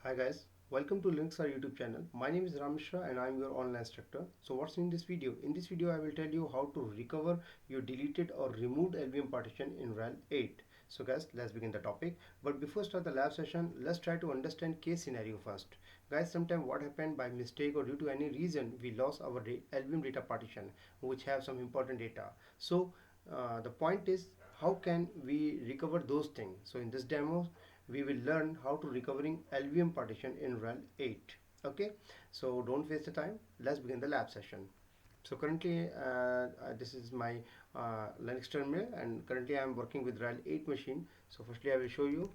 Hi guys, welcome to Linux our YouTube channel. My name is Ram Mishra and I am your online instructor. So what's in this video? In this video I will tell you how to recover your deleted or removed LVM partition in rhel8. So guys, let's begin the topic. But before start the lab session, let's try to understand case scenario first. Guys, sometime what happened by mistake or due to any reason we lost our LVM data partition which have some important data. So the point is how can we recover those things? So in this demo we will learn how to recovering LVM partition in rhel8. Okay, so don't waste the time, let's begin the lab session. So currently this is my Linux terminal and currently I am working with rhel8 machine. So firstly I will show you.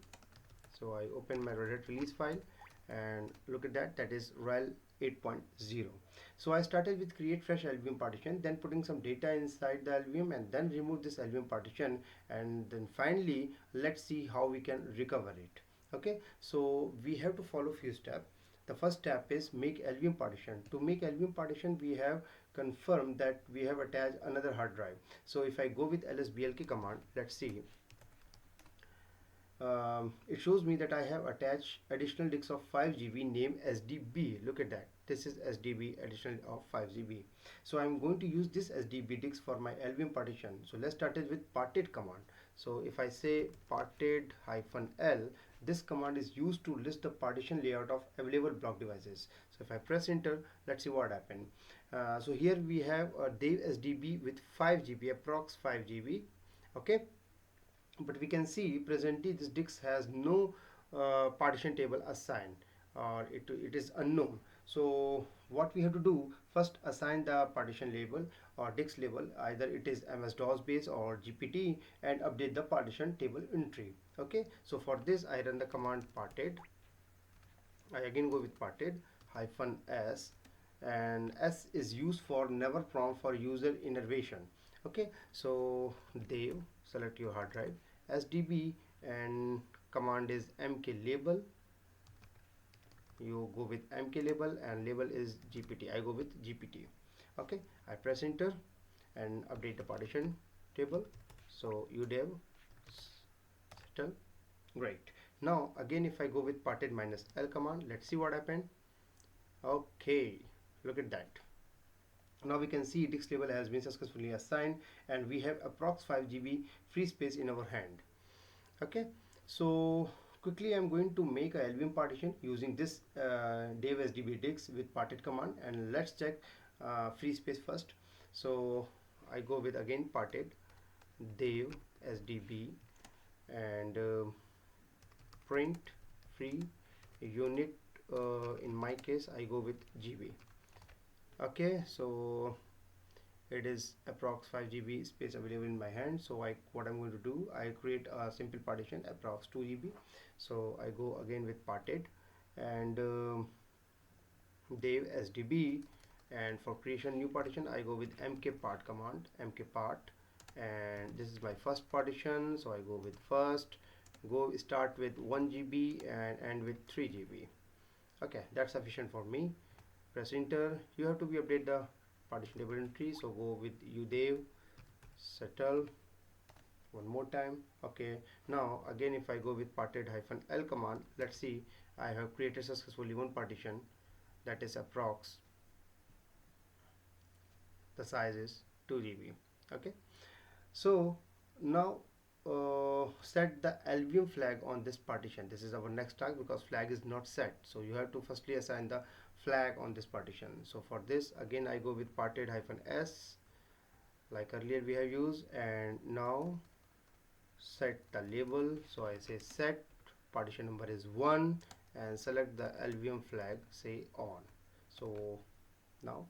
So I open my Red Hat release file and look at that is rhel8.0. So I started with create fresh LVM partition, then putting some data inside the LVM and then remove this LVM partition, and then finally let's see how we can recover it. Okay, so we have to follow few steps. The first step is make LVM partition. To make LVM partition we have confirmed that we have attached another hard drive. So if I go with lsblk command, let's see, it shows me that I have attached additional disk of 5 GB named SDB. Look at that, this is SDB additional of 5 GB. So I'm going to use this SDB disk for my LVM partition. So let's start it with parted command. So if I say parted -l, this command is used to list the partition layout of available block devices. So if I press enter, let's see what happened. So here we have a Dev SDB with 5 GB, approx 5 GB. Okay, but we can see presently this disk has no partition table assigned, or it is unknown. So what we have to do, first assign the partition label or disk label, either it is MS-DOS base or GPT, and update the partition table entry. Okay, so for this I run the command parted. I again go with parted -s, and S is used for never prompt for user innervation. Okay, so Dev, select your hard drive, SDB, and command is mk label. You go with mk label and label is GPT. I go with GPT. Okay, I press enter and update the partition table. So udev settle. Great. Now again if I go with parted -l command, let's see what happened. Okay, look at that. Now we can see disk label has been successfully assigned and we have approx 5 GB free space in our hand. Okay, so quickly I'm going to make a LVM partition using this dev SDB disk with parted command, and let's check free space first. So I go with again parted dev SDB and print free unit. In my case I go with GB. Okay, so it is approx 5 GB space available in my hand. So what I'm going to do, I create a simple partition approx 2 GB. So I go again with parted and dev SDB, and for creation new partition I go with mkpart command, mkpart, and this is my first partition. So I go with first, go start with 1 GB and end with 3 GB. Okay, that's sufficient for me. Press enter. You have to be update the partition table entry. So go with udev settle one more time. Okay, now again if I go with parted -l command, let's see, I have created successfully one partition, that is approx, the size is 2 GB. Okay, so now set the LVM flag on this partition. This is our next task because flag is not set, so you have to firstly assign the flag on this partition. So for this again I go with parted -s like earlier we have used, and now set the label. So I say set partition number is 1 and select the LVM flag, say on. So now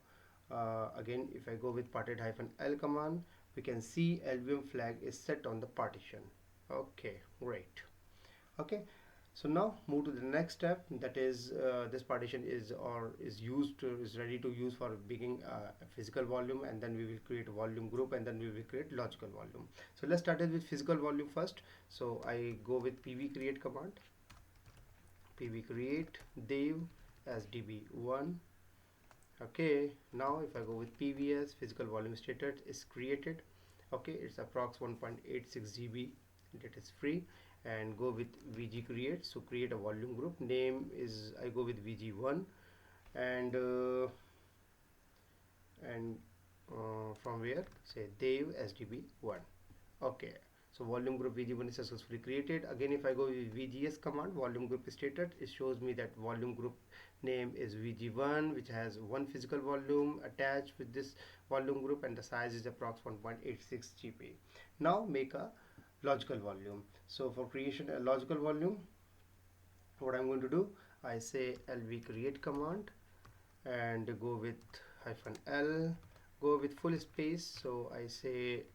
again if I go with parted -l command, we can see LVM flag is set on the partition. Okay, great. Okay, so now move to the next step, that is this partition is ready to use for beginning physical volume, and then we will create a volume group, and then we will create logical volume. So let's start with physical volume first. So I go with pv create command, pv create dev sdb1. Okay, now if I go with pvs, physical volume stated is created. Okay, it's approx 1.86 GB, that is free, and go with vg create. So create a volume group. Name is, I go with vg1, and and from where, say Dev sdb1. Okay, so volume group vg1 is successfully created. Again, if I go with vgs command, volume group status, it shows me that volume group name is vg1, which has one physical volume attached with this volume group, and the size is approx 1.86 gb. Now make a logical volume. So for creation a logical volume, what I'm going to do, I say lv create command and go with -l, go with full space. So I say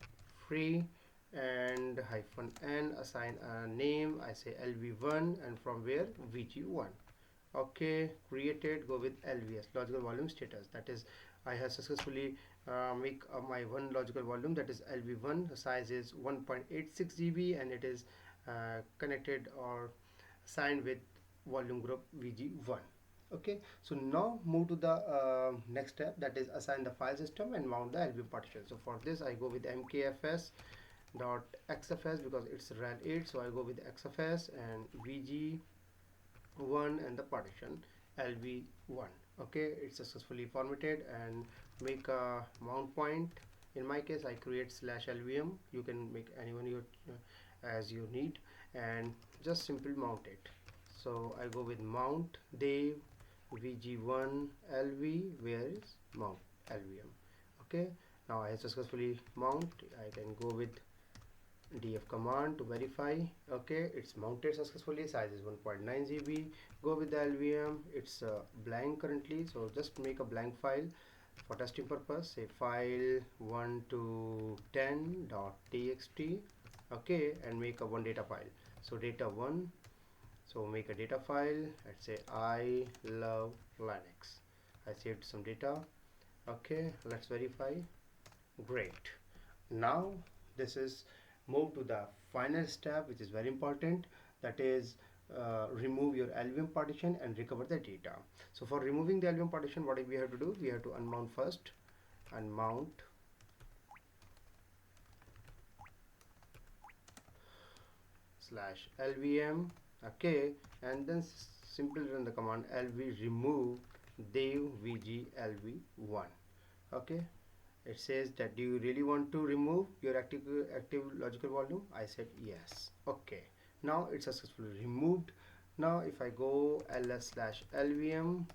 free and -n, assign a name, I say lv1, and from where, vg1. Okay, created, go with lvs, logical volume status, that is I have successfully make my one logical volume, that is lv1. The size is 1.86 gb, and it is connected or signed with volume group vg1. Okay, so now move to the next step, that is assign the file system and mount the album partition. So for this I go with mkfs dot xfs, because it's rhel8, so I go with xfs and vg1 and the partition lv1. Okay, it's successfully formatted, and make a mount point. In my case I create /lvm, you can make anyone your as you need, and just simply mount it. So I go with mount dev vg1 lv, where is mount lvm. Okay, now I successfully mount. I can go with df command to verify. Okay, it's mounted successfully, size is 1.9 gb. Go with the lvm, it's blank currently, so just make a blank file for testing purpose. Say file 1 to 10.txt. Okay, and make a one data file. So data 1, so make a data file. Let's say I love Linux. I saved some data. Okay, let's verify. Great. Now this is move to the final step, which is very important, that is remove your album partition and recover the data. So for removing the album partition, what we have to do, we have to unmount first, unmount /lvm. Okay, and then simply run the command lv remove dev vg lv1. Okay, it says that, do you really want to remove your active logical volume? I said yes. Okay, now it's successfully removed. Now if I go ls/lvm,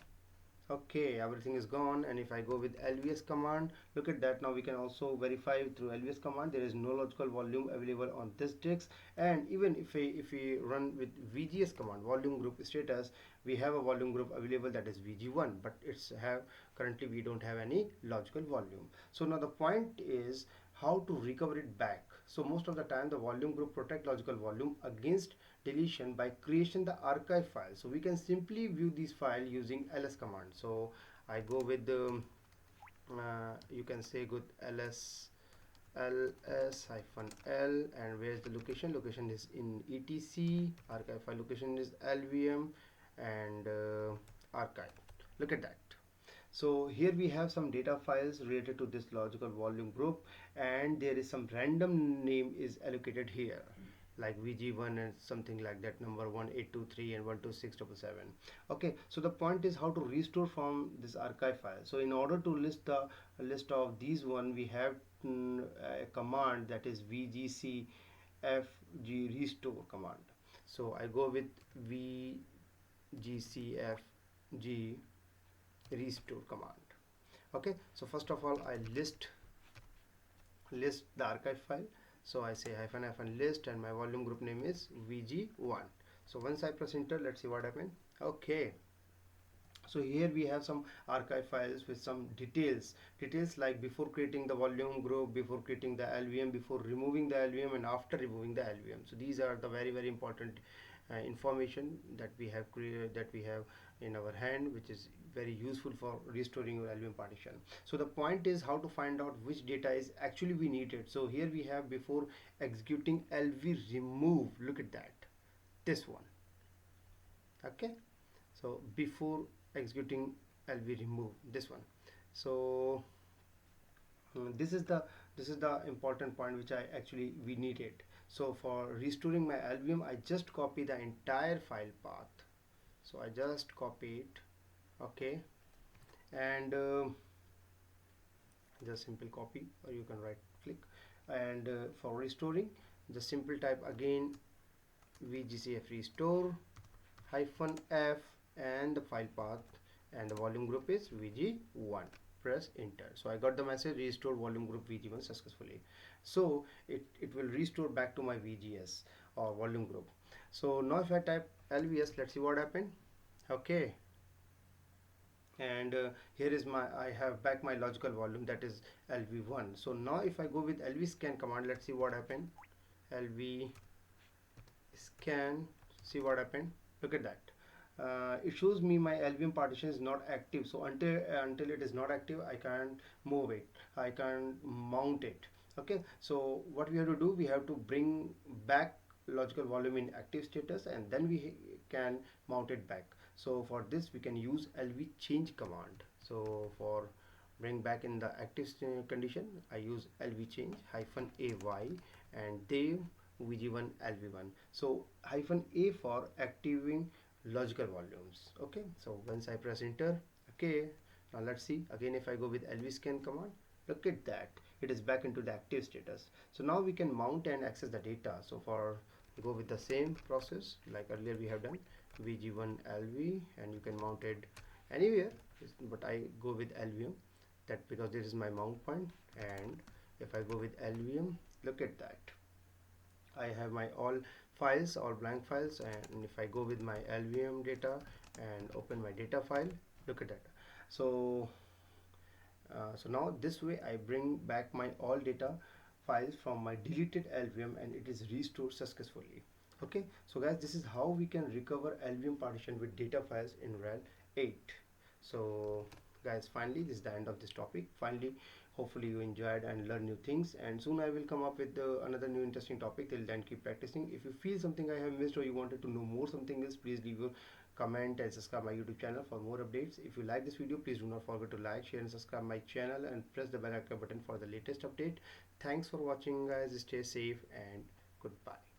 okay, everything is gone. And if I go with lvs command, look at that, now we can also verify through lvs command there is no logical volume available on this disk. And even if we run with vgs command, volume group status, we have a volume group available, that is vg1, but it's have currently we don't have any logical volume. So now the point is how to recover it back. So most of the time the volume group protect logical volume against deletion by creation the archive file. So we can simply view this file using ls command. So I go with the you can say good ls -l, and where is the location? Location is in etc. Archive file location is lvm, and archive. Look at that. So here we have some data files related to this logical volume group, and there is some random name is allocated here, like vg1 and something like that, number 1823 and 12677. Okay, so the point is how to restore from this archive file. So in order to list the list of these one, we have a command, that is vgcfgrestore command. So I go with vgcfg restore command. Okay, so first of all I list the archive file. So I say ---- list, and my volume group name is vg1. So once I press enter, let's see what happened. Okay, so here we have some archive files with some details like before creating the volume group, before creating the lvm, before removing the lvm, and after removing the lvm. So these are the very important information that we have in our hand, which is very useful for restoring your album partition. So the point is how to find out which data is actually we needed. So here we have before executing lv remove, look at that, this one. Okay, so before executing lv remove, this one. So this is the important point which we needed. So for restoring my LVM, I just copy the entire file path. So I just copy it, okay, and just simple copy, or you can right click. And for restoring, just simple type again vgcfgrestore -f and the file path, and the volume group is vg1. Press enter. So I got the message restore volume group vg1 successfully. So it will restore back to my vgs or volume group. So now if I type lvs, let's see what happened. Okay, and here is my, I have back my logical volume, that is lv1. So now if I go with lv scan command, let's see what happened. Lv scan, see what happened. Look at that. It shows me my LVM partition is not active. So until it is not active, I can't move it, I can't mount it. Okay, so what we have to do, we have to bring back logical volume in active status, and then we can mount it back. So for this we can use lv change command. So for bring back in the active condition, I use lv change -ay and they vg1 lv1. So -a for activating logical volumes. Okay, so once I press enter, okay, now let's see again. If I go with lv scan command, look at that, it is back into the active status. So now we can mount and access the data. So for go with the same process like earlier we have done, vg1 lv, and you can mount it anywhere, but I go with lvm, that because this is my mount point. And if I go with lvm, look at that, I have my all files, all blank files. And if I go with my lvm data and open my data file, look at that. So so now this way I bring back my all data files from my deleted lvm, and it is restored successfully. Okay, so guys, this is how we can recover lvm partition with data files in rhel8. So guys, finally this is the end of this topic. Finally, hopefully you enjoyed and learned new things, and soon I will come up with another new interesting topic. Till then, keep practicing. If you feel something I have missed, or you wanted to know more something else, please leave your comment and subscribe my YouTube channel for more updates. If you like this video, please do not forget to like, share and subscribe my channel, and press the bell icon button for the latest update. Thanks for watching guys, stay safe and goodbye.